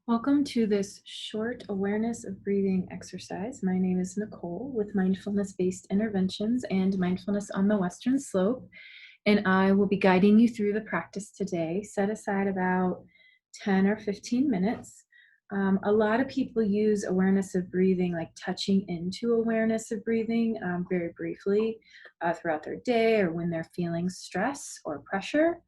Welcome to this short awareness of breathing exercise. My name is Nicole with Mindfulness Based Interventions and Mindfulness on the Western Slope, and I will be guiding you through the practice today. Set aside about 10 or 15 minutes. A lot of people use awareness of breathing, like touching into awareness of breathing very briefly throughout their day or when they're feeling stress or pressure.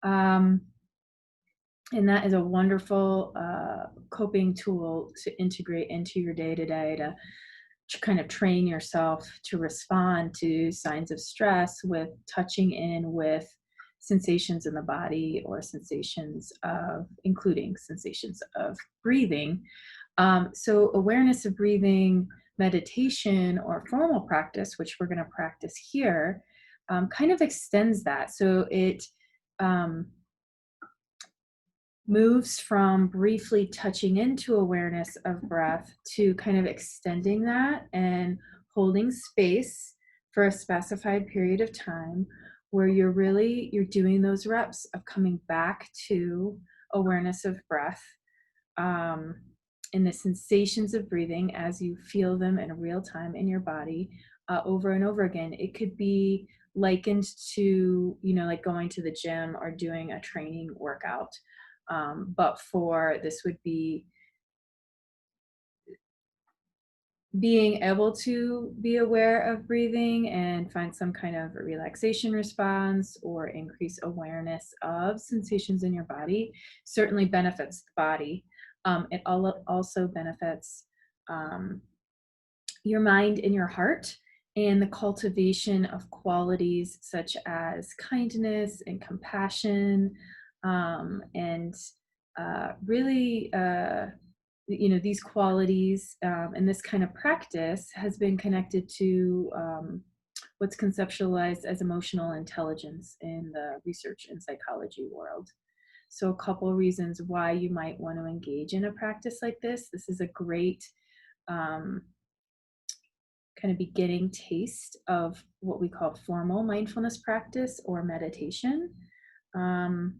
Um, and that is a wonderful coping tool to integrate into your day to day to kind of train yourself to respond to signs of stress with touching in with sensations in the body or sensations of, including sensations of breathing. So, awareness of breathing, meditation, or formal practice, which we're going to practice here, kind of extends that. So, it um, moves from briefly touching into awareness of breath to kind of extending that and holding space for a specified period of time where you're doing those reps of coming back to awareness of breath, um, and the sensations of breathing as you feel them in real time in your body, over and over again. It could be likened to, like going to the gym or doing a training workout. But for this would be being able to be aware of breathing and find some kind of relaxation response or increase awareness of sensations in your body certainly benefits the body. It also benefits um, your mind and your heart, and the cultivation of qualities such as kindness and compassion, and really these qualities, and this kind of practice has been connected to what's conceptualized as emotional intelligence in the research and psychology world. So a couple reasons why you might want to engage in a practice like this. This is a great um, kind of beginning taste of what we call formal mindfulness practice or meditation. Um,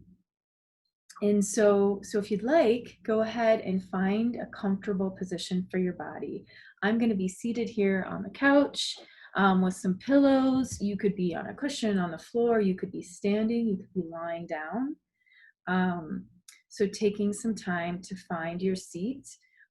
and so if you'd like, go ahead and find a comfortable position for your body. I'm going to be seated here on the couch with some pillows. You could be on a cushion on the floor. You could be standing. You could be lying down. Um, so taking some time to find your seat.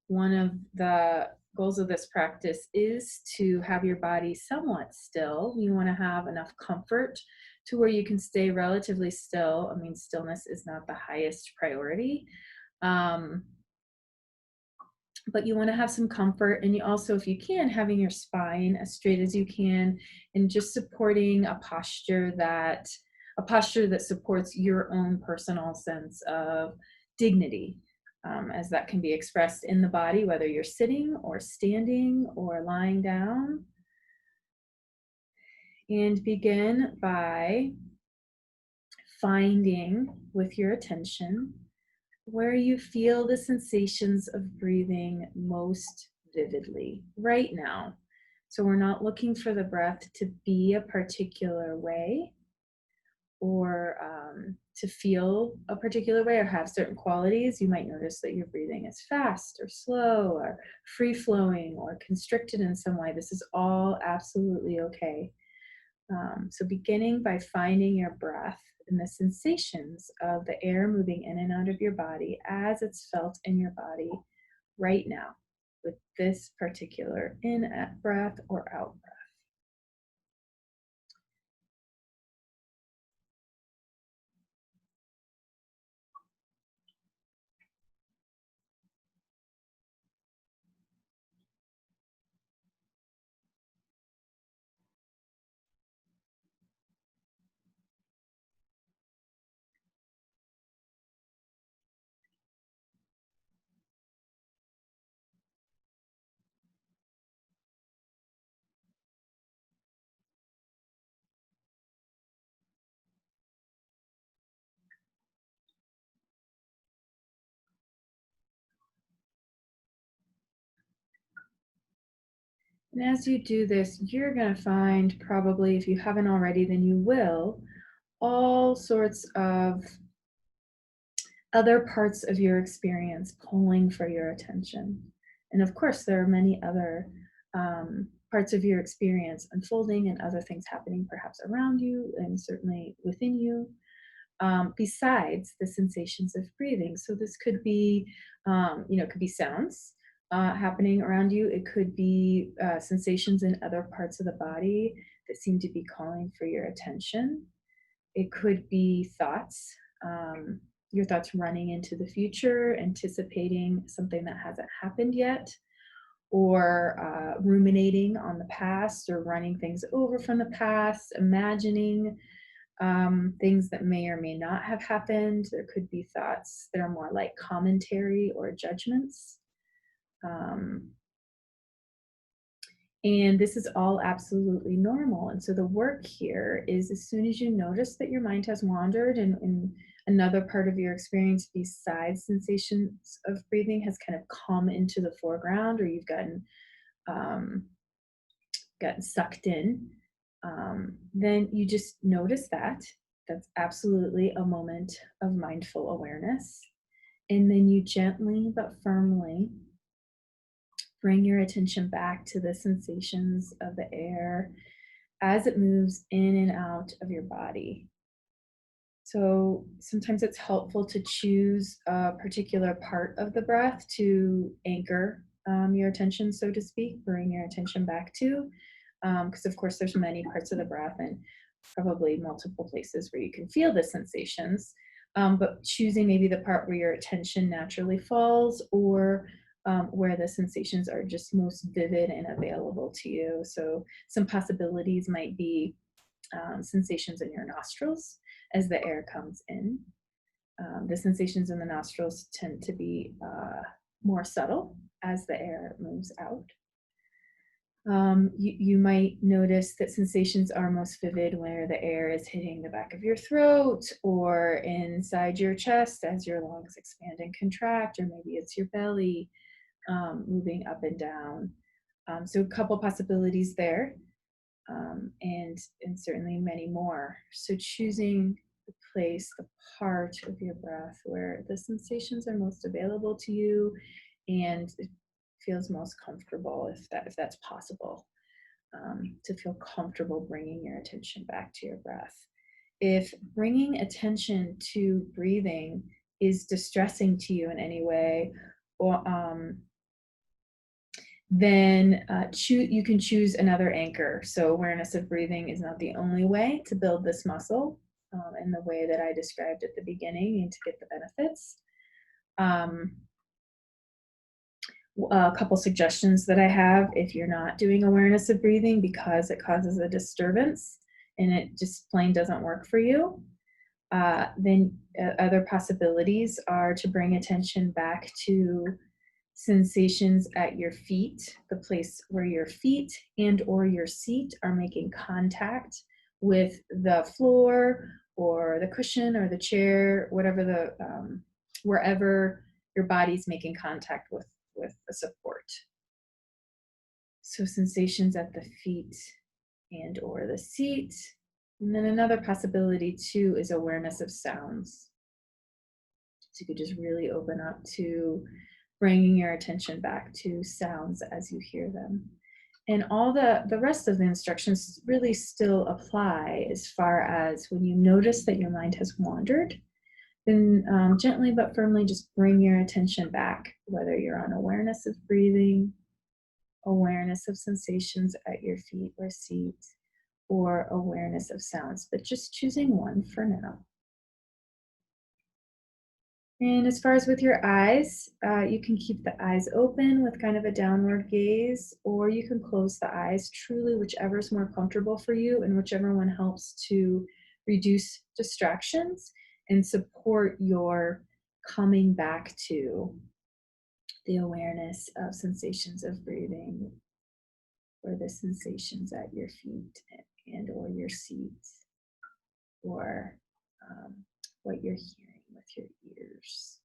One of the goals of this practice is to have your body somewhat still. You want to have enough comfort to where you can stay relatively still. I mean, stillness is not the highest priority. Um, but you want to have some comfort, and you also, if you can, having your spine as straight as you can and just supporting a posture that supports your own personal sense of dignity, as that can be expressed in the body, whether you're sitting or standing or lying down. And begin by finding with your attention where you feel the sensations of breathing most vividly right now. So we're not looking for the breath to be a particular way, or to feel a particular way or have certain qualities. You might notice that your breathing is fast or slow or free flowing or constricted in some way. This is all absolutely okay. So beginning by finding your breath and the sensations of the air moving in and out of your body as it's felt in your body right now with this particular in breath or out breath. And as you do this, you're going to find, probably, if you haven't already, then you will, all sorts of other parts of your experience pulling for your attention. And of course, there are many other parts of your experience unfolding and other things happening perhaps around you and certainly within you, besides the sensations of breathing. So this could be, it could be sounds happening around you. It could be sensations in other parts of the body that seem to be calling for your attention. It could be thoughts, your thoughts running into the future, anticipating something that hasn't happened yet, or ruminating on the past, or running things over from the past, imagining things that may or may not have happened. There could be thoughts that are more like commentary or judgments. Um, and this is all absolutely normal. And so the work here is, as soon as you notice that your mind has wandered and another part of your experience besides sensations of breathing has kind of come into the foreground, or you've um, gotten sucked in, then you just notice that. That's absolutely a moment of mindful awareness. And then you gently but firmly bring your attention back to the sensations of the air as it moves in and out of your body. So sometimes it's helpful to choose a particular part of the breath to anchor your attention, so to speak, bring your attention back to. Because of course there's many parts of the breath and probably multiple places where you can feel the sensations. But choosing maybe the part where your attention naturally falls, or where the sensations are just most vivid and available to you. So some possibilities might be sensations in your nostrils as the air comes in. The sensations in the nostrils tend to be more subtle as the air moves out. You might notice that sensations are most vivid where the air is hitting the back of your throat or inside your chest as your lungs expand and contract, or maybe it's your belly moving up and down. So a couple possibilities there, and certainly many more. So choosing the place, the part of your breath where the sensations are most available to you and it feels most comfortable, if that's possible, to feel comfortable bringing your attention back to your breath. If bringing attention to breathing is distressing to you in any way, or then you can choose another anchor. So awareness of breathing is not the only way to build this muscle in the way that I described at the beginning and to get the benefits. Um, a couple suggestions that I have: if you're not doing awareness of breathing because it causes a disturbance and it just plain doesn't work for you, then other possibilities are to bring attention back to sensations at your feet, the place where your feet and or your seat are making contact with the floor or the cushion or the chair, whatever wherever your body's making contact with the support. So sensations at the feet and or the seat. And then another possibility too is awareness of sounds. So you could just really open up to bringing your attention back to sounds as you hear them. And all the rest of the instructions really still apply, as far as when you notice that your mind has wandered, then gently but firmly just bring your attention back, whether you're on awareness of breathing, awareness of sensations at your feet or seat, or awareness of sounds, but just choosing one for now. And as far as with your eyes, you can keep the eyes open with kind of a downward gaze, or you can close the eyes, truly whichever is more comfortable for you and whichever one helps to reduce distractions and support your coming back to the awareness of sensations of breathing, or the sensations at your feet and or your seat, or what you're hearing with your ears.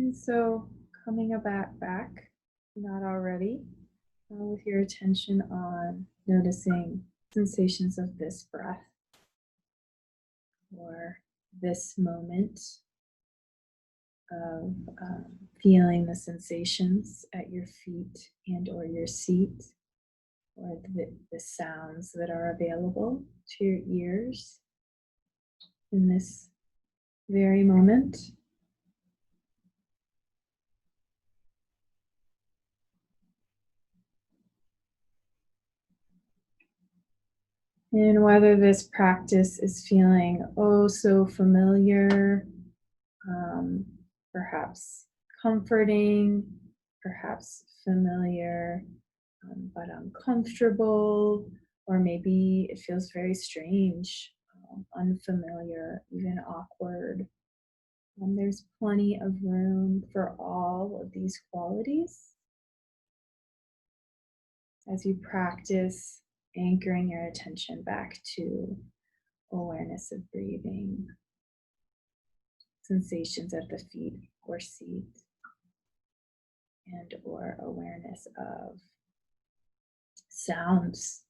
And so coming back, not already, with your attention on noticing sensations of this breath or this moment of feeling the sensations at your feet and or your seat or the sounds that are available to your ears in this very moment. And whether this practice is feeling oh so familiar, um, perhaps comforting, perhaps familiar, but uncomfortable, or maybe it feels very strange, unfamiliar, even awkward. There's plenty of room for all of these qualities as you practice anchoring your attention back to awareness of breathing, sensations at the feet or seat, and or awareness of sounds.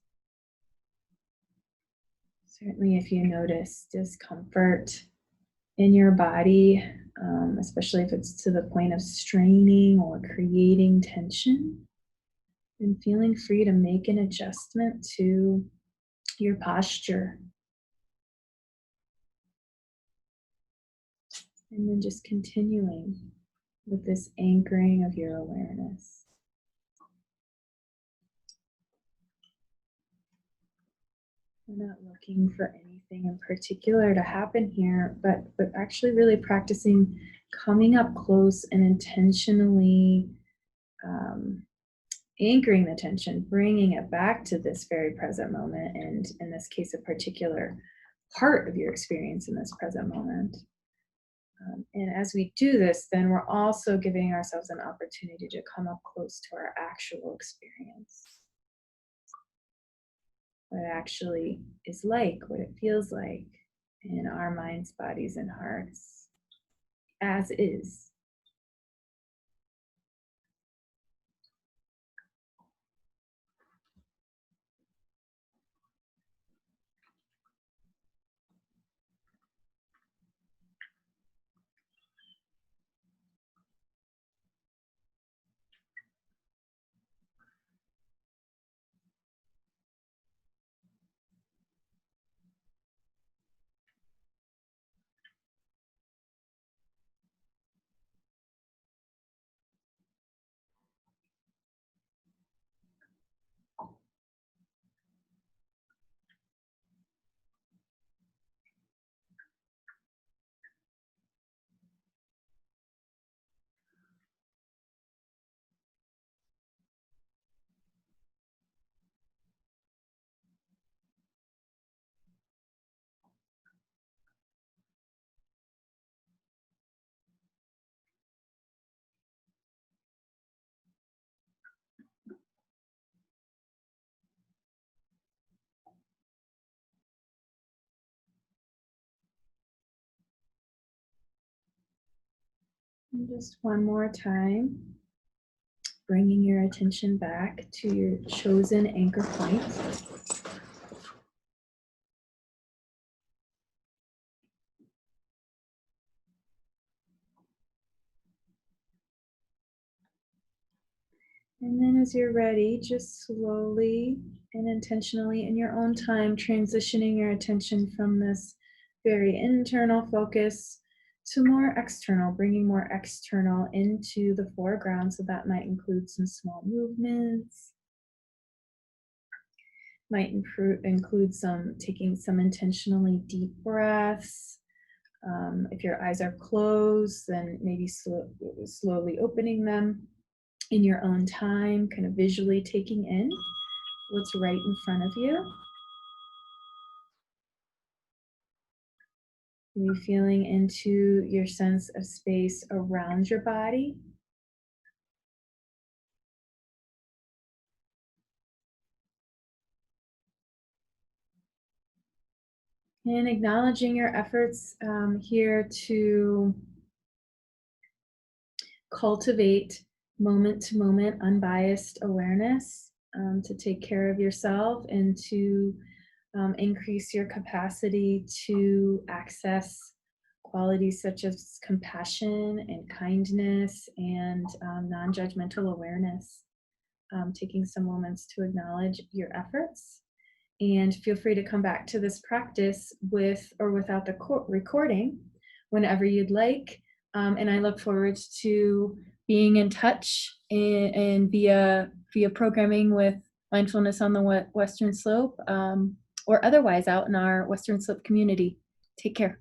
Certainly if you notice discomfort in your body, especially if it's to the point of straining or creating tension, and feeling free to make an adjustment to your posture. And then just continuing with this anchoring of your awareness. We're not looking for anything in particular to happen here, but actually really practicing coming up close and intentionally anchoring the tension, bringing it back to this very present moment, and in this case, a particular part of your experience in this present moment. And as we do this, then we're also giving ourselves an opportunity to come up close to our actual experience. What it actually is like, what it feels like in our minds, bodies, and hearts, as is. And just one more time, bringing your attention back to your chosen anchor point. And then as you're ready, just slowly and intentionally in your own time, transitioning your attention from this very internal focus to more external, bringing more external into the foreground. So that might include some small movements, might include some taking some intentionally deep breaths. If your eyes are closed, then maybe slowly opening them in your own time, kind of visually taking in what's right in front of you. Maybe feeling into your sense of space around your body. And acknowledging your efforts here to cultivate moment to moment unbiased awareness, to take care of yourself and to increase your capacity to access qualities such as compassion and kindness and non-judgmental awareness. Taking some moments to acknowledge your efforts, and feel free to come back to this practice with or without the recording whenever you'd like. And I look forward to being in touch and via programming with Mindfulness on the Western Slope, or otherwise out in our Western Slope community. Take care.